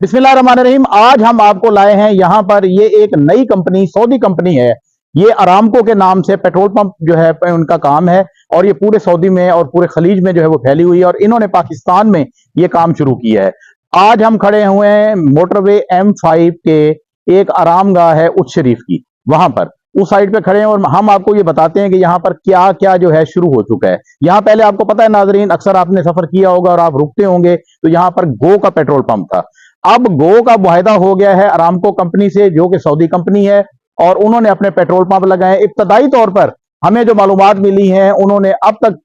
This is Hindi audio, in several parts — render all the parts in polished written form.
बिस्मिल्लाहिर्रहमानिर्रहीम। आज हम आपको लाए हैं यहाँ पर, ये एक नई कंपनी, सऊदी कंपनी है। ये अरामको के नाम से पेट्रोल पंप जो है उनका काम है, और ये पूरे सऊदी में और पूरे खलीज में जो है वो फैली हुई है, और इन्होंने पाकिस्तान में ये काम शुरू किया है। आज हम खड़े हुए हैं मोटरवे M5 के एक आरामगाह है उच्च शरीफ की, वहां पर उस साइड पे खड़े हैं, और हम आपको ये बताते हैं कि यहाँ पर क्या क्या जो है शुरू हो चुका है। यहाँ पहले आपको पता है नाजरीन, अक्सर आपने सफर किया होगा और आप रुकते होंगे, तो यहाँ पर गो का पेट्रोल पंप था। अब गो का मुआहदा हो गया है अरामको कंपनी से, जो कि सऊदी कंपनी है, और उन्होंने अपने पेट्रोल पंप लगाए। इब्तदाई तौर पर हमें जो मालूमात मिली हैं, उन्होंने अब तक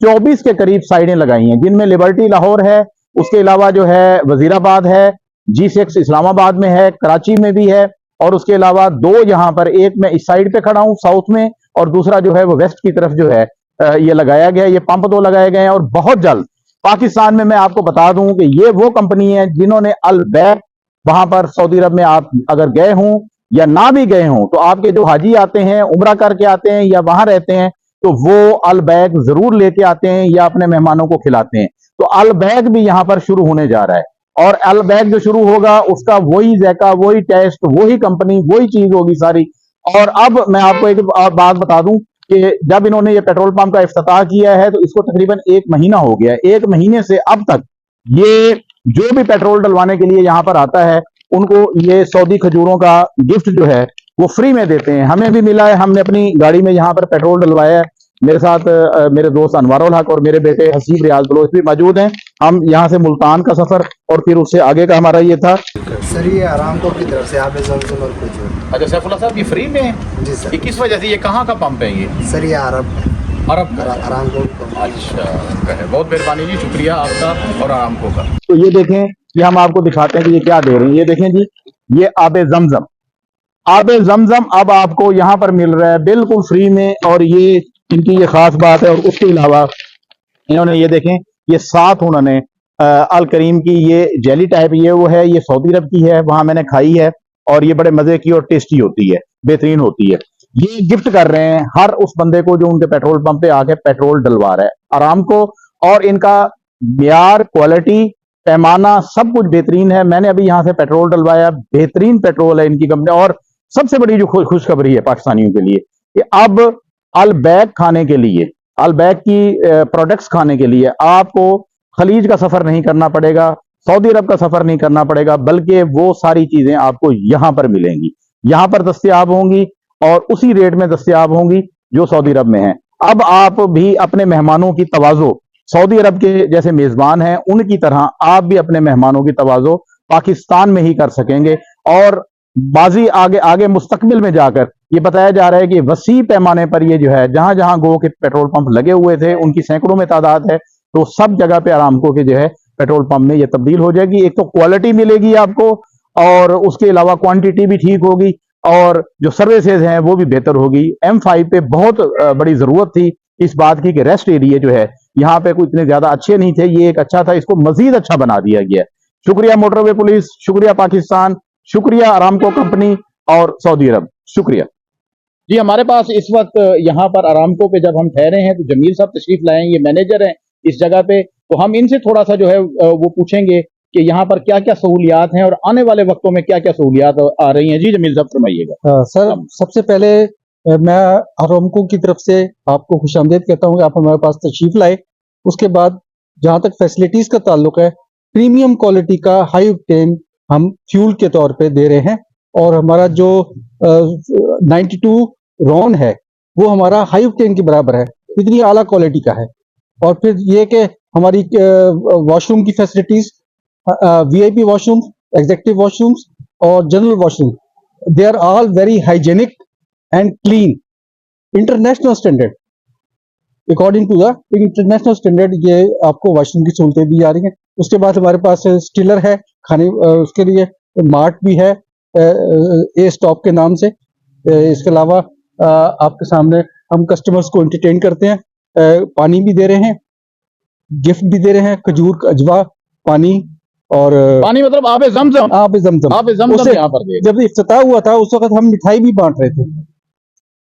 24 के करीब साइडें लगाई हैं, जिनमें लिबर्टी लाहौर है, उसके अलावा जो है वजीराबाद है, G6 इस्लामाबाद में है, कराची में भी है, और उसके अलावा दो यहाँ पर, एक मैं इस साइड पे खड़ा हूं साउथ में, और दूसरा जो है वो वेस्ट की तरफ जो है ये लगाया गया है। ये पंप दो लगाए गए हैं, और बहुत जल्द पाकिस्तान में, मैं आपको बता दूं कि ये वो कंपनी है जिन्होंने अल बैक, वहां पर सऊदी अरब में आप अगर गए हों या ना भी गए हों, तो आपके जो हाजी आते हैं, उम्रा करके आते हैं या वहां रहते हैं, तो वो अल बैक जरूर लेके आते हैं या अपने मेहमानों को खिलाते हैं। तो अल बैक भी यहां पर शुरू होने जा रहा है, और अल बैक जो शुरू होगा उसका वही जायका, वही टेस्ट, वही कंपनी, वही चीज होगी सारी। और अब मैं आपको एक बात बता दूं कि जब इन्होंने ये पेट्रोल पंप का इफ्तिताह किया है, तो इसको तकरीबन 1 महीना हो गया है। 1 महीने से अब तक ये जो भी पेट्रोल डलवाने के लिए यहाँ पर आता है, उनको ये सऊदी खजूरों का गिफ्ट जो है वो फ्री में देते हैं। हमें भी मिला है, हमने अपनी गाड़ी में यहाँ पर पेट्रोल डलवाया है। मेरे साथ मेरे दोस्त अनवारुल हक और मेरे बेटे हसीब रियाज बलोच भी मौजूद हैं। हम यहाँ से मुल्तान का सफर और फिर उससे आगे का हमारा ये था। सर ये आरामको की तरफ से आप जमजम और कुछ। अच्छा सैफुल्लाह साहब, ये फ्री में है? जी सर। ये किस वजह से, ये कहाँ का पंप है ये? सर ये अरब आरामको। अच्छा है, बहुत मेहरबानी जी, शुक्रिया आपका और आरामको का। तो ये देखें, ये हम आपको दिखाते हैं कि ये क्या दे रहे हैं। ये देखें जी, ये आबे जमजम, आबे जमजम अब आपको यहाँ पर मिल रहा है बिल्कुल फ्री में, और ये इनकी ये खास बात है। और उसके अलावा इन्होंने ये देखें, ये साथ उन्होंने अल करीम की ये जेली टाइप, ये वो है, ये सऊदी अरब की है, वहां मैंने खाई है, और ये बड़े मजे की और टेस्टी होती है, बेहतरीन होती है। ये गिफ्ट कर रहे हैं हर उस बंदे को जो उनके पेट्रोल पंप पे आके पेट्रोल डलवा रहा है आरामको। और इनका म्यार, क्वालिटी, पैमाना सब कुछ बेहतरीन है। मैंने अभी यहाँ से पेट्रोल डलवाया, बेहतरीन पेट्रोल है इनकी कंपनी। और सबसे बड़ी जो खुशखबरी है पाकिस्तानियों के लिए कि अब अल बैक खाने के लिए, अल बैक की प्रोडक्ट्स खाने के लिए आपको खलीज का सफर नहीं करना पड़ेगा, सऊदी अरब का सफर नहीं करना पड़ेगा, बल्कि वो सारी चीजें आपको यहां पर मिलेंगी, यहां पर दस्तयाब होंगी, और उसी रेट में दस्तयाब होंगी जो सऊदी अरब में है। अब आप भी अपने मेहमानों की तवाज़ो, सऊदी अरब के जैसे मेजबान हैं उनकी तरह आप भी अपने मेहमानों की तवाज़ो पाकिस्तान में ही कर सकेंगे। और बाजी आगे आगे मुस्तकबिल में जाकर ये बताया जा रहा है कि वसी पैमाने पर ये जो है, जहां जहां गो के पेट्रोल पंप लगे हुए थे उनकी सैकड़ों में तादाद है, तो सब जगह पे आरामको के जो है पेट्रोल पंप में ये तब्दील हो जाएगी। एक तो क्वालिटी मिलेगी आपको, और उसके अलावा क्वांटिटी भी ठीक होगी, और जो सर्विसेज हैं वो भी बेहतर होगी। M5 पे बहुत बड़ी जरूरत थी इस बात की कि रेस्ट एरिया जो है यहाँ पे कोई इतने ज्यादा अच्छे नहीं थे, ये एक अच्छा था, इसको मजीद अच्छा बना दिया गया है। शुक्रिया मोटरवे पुलिस, शुक्रिया पाकिस्तान, शुक्रिया आरामको कंपनी और सऊदी अरब, शुक्रिया जी। हमारे पास इस वक्त यहाँ पर आरामको पे जब हम ठहरे हैं, तो जमील साहब तशरीफ लाए हैं, ये मैनेजर हैं इस जगह पे। तो हम इनसे थोड़ा सा जो है वो पूछेंगे कि यहाँ पर क्या क्या सहूलियात हैं और आने वाले वक्तों में क्या क्या सहूलियात आ रही हैं। जी जमील साहब फरमाइएगा। सर सबसे पहले मैं आरामको की तरफ से आपको खुशामदीद कहता हूँ कि आप हमारे पास तशरीफ लाए। उसके बाद जहाँ तक फैसिलिटीज का ताल्लुक है, प्रीमियम क्वालिटी का हाई ऑक्टेन हम फ्यूल के तौर पे दे रहे हैं, और हमारा जो 92 रॉन है वो हमारा हाई ऑक्टेन के बराबर है, इतनी आला क्वालिटी का है। और फिर ये कि हमारी वॉशरूम की facilities, VIP washroom, executive washrooms और general washroom, they are all very hygienic and clean, international standard, according to the international standard ये आपको वॉशरूम की सहूलतें दी जा रही हैं। उसके बाद हमारे पास स्टिलर है खाने, उसके लिए मार्ट भी है ए स्टॉप के नाम से। इसके अलावा आपके सामने हम कस्टमर्स को एंटरटेन करते हैं, पानी भी दे रहे हैं, गिफ्ट भी दे रहे हैं, खजूर का अजवा पानी, और पानी मतलब आबे जमजम, आबे जमजम यहाँ पर दे। जब इफ्तिताह हुआ था उस वक्त हम मिठाई भी बांट रहे थे,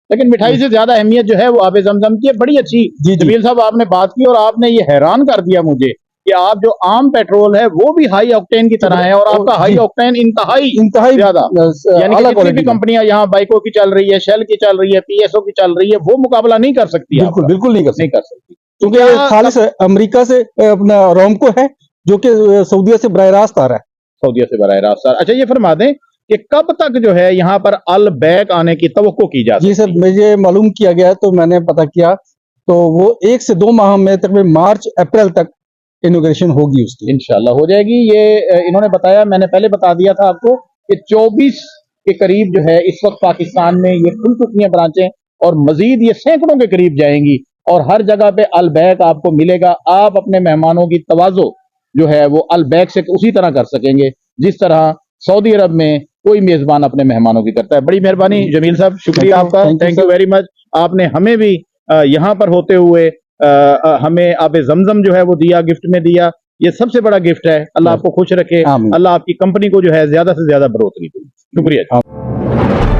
लेकिन मिठाई से ज्यादा अहमियत जो है वो आबे जमजम की है। बड़ी अच्छी जमील साहब आपने बात की, और आपने ये हैरान कर दिया मुझे कि आप जो आम पेट्रोल है वो भी हाई ऑक्टेन की तरह है, और आपका हाई ऑक्टेन इंतहाई ज्यादा, यानी कि जितनी भी कंपनियां यहाँ बाइकों की चल रही है, शेल की चल रही है, पीएसओ की चल रही है, वो मुकाबला नहीं कर सकती। बिल्कुल बिल्कुल नहीं कर सकती, क्योंकि खालिस अमेरिका से अपना अरामको है जो कि सऊदीया से बराह रास्त आ रहा है। सऊदीया से बराह रास्त। अच्छा, ये फरमा दें कि कब तक जो है यहाँ पर अल बैक आने की तवक्को की जा सकती है? जी सर, मुझे मालूम किया गया, तो मैंने पता किया, तो वो 1 से 2 माह में तकरीबन मार्च अप्रैल तक इनॉग्रेशन होगी उसकी। इंशाल्लाह हो जाएगी। ये इन्होंने बताया, मैंने पहले बता दिया था आपको कि 24 के करीब जो है इस वक्त पाकिस्तान में ये खुल चुकी हैं ब्रांचें, और मजीद ये सैकड़ों के करीब जाएंगी, और हर जगह पे अल बैक आपको मिलेगा। आप अपने मेहमानों की तवाज़ो जो है वो अल बैक से उसी तरह कर सकेंगे जिस तरह सऊदी अरब में कोई मेजबान अपने मेहमानों की करता है। बड़ी मेहरबानी जमील साहब, शुक्रिया आपका, थैंक यू वेरी मच। आपने हमें भी यहाँ पर होते हुए हमें आबे जमजम जो है वो दिया, गिफ्ट में दिया। ये सबसे बड़ा गिफ्ट है। अल्लाह आपको खुश रखे, अल्लाह आपकी कंपनी को जो है ज्यादा से ज्यादा बढ़ोतरी दे। शुक्रिया।